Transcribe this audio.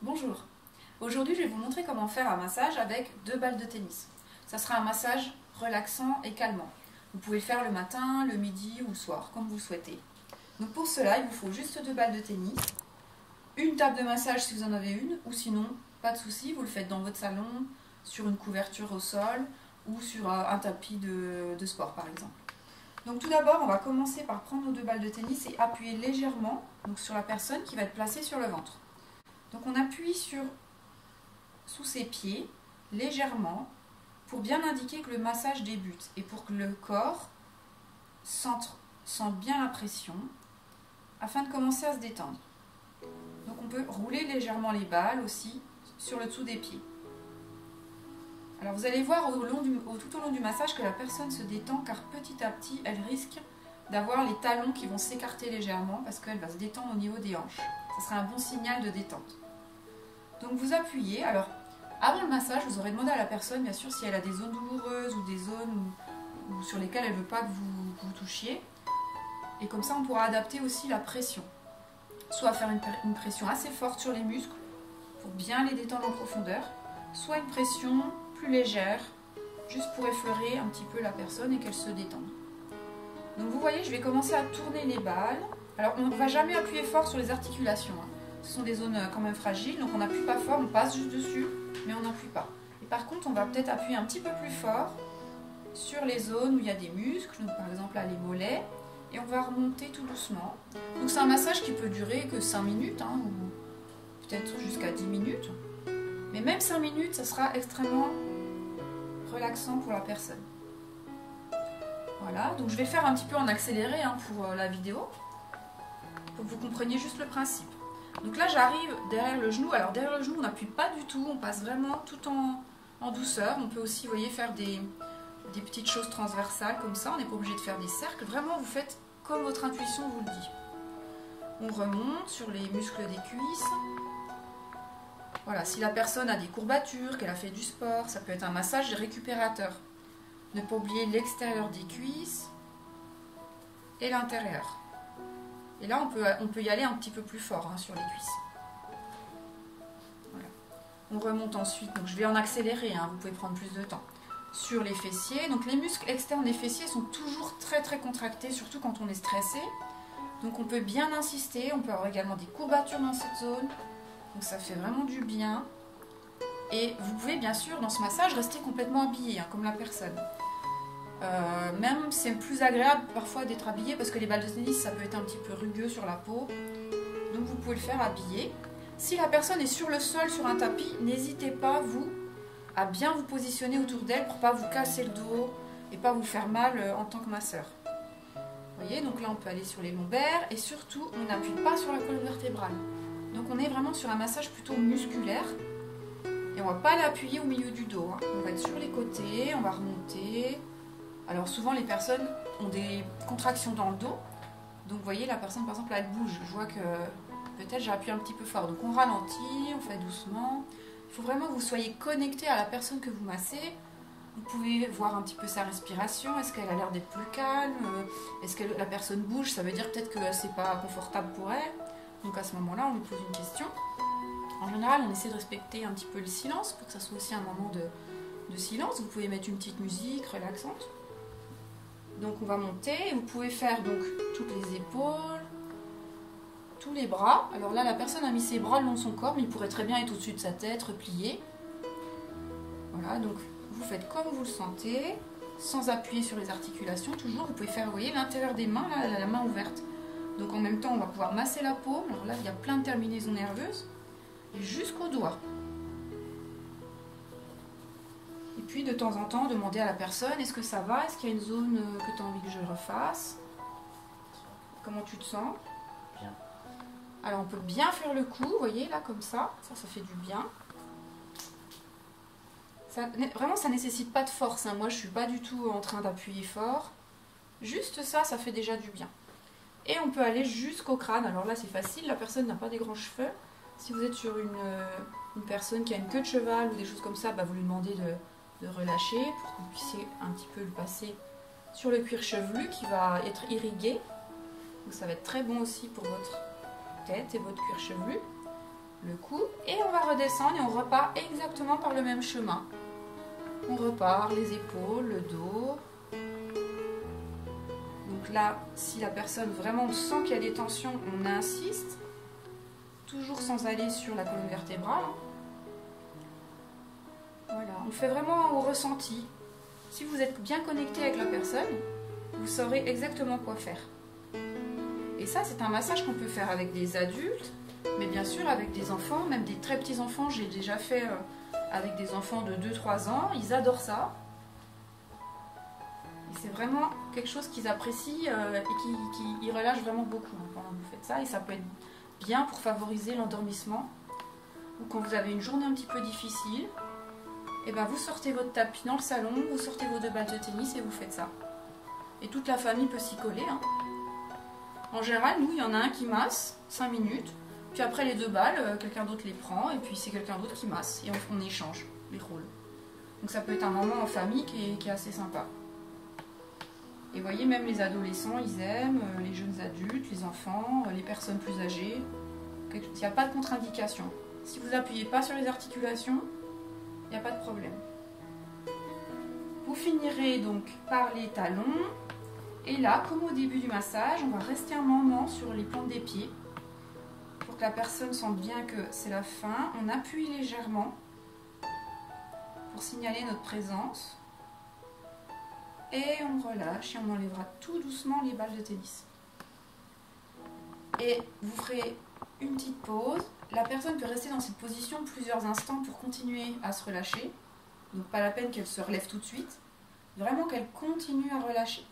Bonjour, aujourd'hui je vais vous montrer comment faire un massage avec 2 balles de tennis. Ça sera un massage relaxant et calmant. Vous pouvez le faire le matin, le midi ou le soir, comme vous le souhaitez. Donc pour cela, il vous faut juste 2 balles de tennis, une table de massage si vous en avez une, ou sinon, pas de souci, vous le faites dans votre salon, sur une couverture au sol ou sur un tapis de sport par exemple. Donc tout d'abord, on va commencer par prendre nos 2 balles de tennis et appuyer légèrement donc sur la personne qui va être placée sur le ventre. Donc on appuie sous ses pieds, légèrement, pour bien indiquer que le massage débute et pour que le corps sente bien la pression, afin de commencer à se détendre. Donc on peut rouler légèrement les balles aussi sur le dessous des pieds. Alors vous allez voir tout au long du massage que la personne se détend, car petit à petit elle risque d'avoir les talons qui vont s'écarter légèrement parce qu'elle va se détendre au niveau des hanches. Ce sera un bon signal de détente. Donc vous appuyez. Alors avant le massage, vous aurez demandé à la personne bien sûr si elle a des zones douloureuses ou des zones sur lesquelles elle ne veut pas que vous touchiez. Et comme ça on pourra adapter aussi la pression. Soit faire une pression assez forte sur les muscles pour bien les détendre en profondeur, soit une pression plus légère, juste pour effleurer un petit peu la personne et qu'elle se détende. Donc vous voyez, je vais commencer à tourner les balles. Alors on ne va jamais appuyer fort sur les articulations, hein. Ce sont des zones quand même fragiles, donc on n'appuie pas fort, on passe juste dessus, mais on n'appuie pas. Et par contre, on va peut-être appuyer un petit peu plus fort sur les zones où il y a des muscles, donc par exemple là les mollets, et on va remonter tout doucement. Donc c'est un massage qui peut durer que 5 minutes, hein, ou peut-être jusqu'à 10 minutes. Mais même 5 minutes, ça sera extrêmement relaxant pour la personne. Voilà, donc je vais faire un petit peu en accéléré hein, pour la vidéo, pour que vous compreniez juste le principe. Donc là j'arrive derrière le genou. Alors derrière le genou on n'appuie pas du tout, on passe vraiment tout en douceur. On peut aussi, vous voyez, faire des petites choses transversales comme ça, on n'est pas obligé de faire des cercles. Vraiment vous faites comme votre intuition vous le dit. On remonte sur les muscles des cuisses. Voilà, si la personne a des courbatures, qu'elle a fait du sport, ça peut être un massage récupérateur. Ne pas oublier l'extérieur des cuisses et l'intérieur. Et là, on peut y aller un petit peu plus fort hein, sur les cuisses. Voilà. On remonte ensuite, donc je vais en accélérer, hein, vous pouvez prendre plus de temps. Sur les fessiers, donc les muscles externes des fessiers sont toujours très contractés, surtout quand on est stressé. Donc on peut bien insister, on peut avoir également des courbatures dans cette zone. Donc ça fait vraiment du bien. Et vous pouvez bien sûr dans ce massage rester complètement habillé, hein, comme la personne. Même c'est plus agréable parfois d'être habillé parce que les balles de tennis ça peut être un petit peu rugueux sur la peau. Donc vous pouvez le faire habillé. Si la personne est sur le sol, sur un tapis, n'hésitez pas vous à bien vous positionner autour d'elle pour ne pas vous casser le dos et pas vous faire mal en tant que masseur. Vous voyez, donc là on peut aller sur les lombaires et surtout on n'appuie pas sur la colonne vertébrale. Donc on est vraiment sur un massage plutôt musculaire et on ne va pas l'appuyer au milieu du dos. Hein. On va être sur les côtés, on va remonter. Alors souvent les personnes ont des contractions dans le dos. Donc vous voyez la personne par exemple là, elle bouge. Je vois que peut-être j'ai appuyé un petit peu fort. Donc on ralentit, on fait doucement. Il faut vraiment que vous soyez connecté à la personne que vous massez. Vous pouvez voir un petit peu sa respiration. Est-ce qu'elle a l'air d'être plus calme? Est-ce que la personne bouge? Ça veut dire peut-être que c'est pas confortable pour elle. Donc à ce moment-là, on lui pose une question. En général, on essaie de respecter un petit peu le silence pour que ça soit aussi un moment de silence. Vous pouvez mettre une petite musique relaxante. Donc on va monter. Vous pouvez faire donc toutes les épaules, tous les bras. Alors là, la personne a mis ses bras le long de son corps, mais il pourrait très bien être au-dessus de sa tête, replié. Voilà, donc vous faites comme vous le sentez, sans appuyer sur les articulations. Toujours, vous pouvez faire, vous voyez, l'intérieur des mains, là, la main ouverte. Donc en même temps, on va pouvoir masser la paume. Alors là, il y a plein de terminaisons nerveuses. Et jusqu'au doigt. Et puis de temps en temps, demander à la personne, est-ce que ça va? Est-ce qu'il y a une zone que tu as envie que je refasse? Comment tu te sens? Bien. Alors on peut bien faire le coup, vous voyez, là comme ça fait du bien. Vraiment, ça ne nécessite pas de force. Hein. Moi, je ne suis pas du tout en train d'appuyer fort. Juste ça, ça fait déjà du bien. Et on peut aller jusqu'au crâne. Alors là, c'est facile, la personne n'a pas des grands cheveux. Si vous êtes sur une personne qui a une queue de cheval ou des choses comme ça, bah, vous lui demandez de relâcher pour que vous puissiez un petit peu le passer sur le cuir chevelu qui va être irrigué. Donc ça va être très bon aussi pour votre tête et votre cuir chevelu. le cou et on va redescendre et on repart exactement par le même chemin. On repart les épaules, le dos. Donc là, si la personne vraiment sent qu'il y a des tensions, on insiste, toujours sans aller sur la colonne vertébrale. Voilà, on fait vraiment au ressenti. Si vous êtes bien connecté avec la personne, vous saurez exactement quoi faire. Et ça, c'est un massage qu'on peut faire avec des adultes, mais bien sûr avec des enfants, même des très petits enfants. J'ai déjà fait avec des enfants de 2-3 ans, ils adorent ça. Et c'est vraiment quelque chose qu'ils apprécient et qui relâche vraiment beaucoup pendant que vous faites ça. Et ça peut être bien pour favoriser l'endormissement. Ou quand vous avez une journée un petit peu difficile, et ben vous sortez votre tapis dans le salon, vous sortez vos 2 balles de tennis et vous faites ça. Et toute la famille peut s'y coller. Hein. En général, nous, il y en a un qui masse 5 minutes, puis après les 2 balles, quelqu'un d'autre les prend, et puis c'est quelqu'un d'autre qui masse, et on échange les rôles. Donc ça peut être un moment en famille qui est assez sympa. Et vous voyez, même les adolescents, ils aiment, les jeunes adultes, les enfants, les personnes plus âgées. Il n'y a pas de contre-indication. Si vous n'appuyez pas sur les articulations, il n'y a pas de problème. Vous finirez donc par les talons. Et là, comme au début du massage, on va rester un moment sur les plantes des pieds pour que la personne sente bien que c'est la fin. On appuie légèrement pour signaler notre présence. Et on relâche et on enlèvera tout doucement les balles de tennis. Et vous ferez une petite pause. La personne peut rester dans cette position plusieurs instants pour continuer à se relâcher. Donc pas la peine qu'elle se relève tout de suite. Vraiment qu'elle continue à relâcher.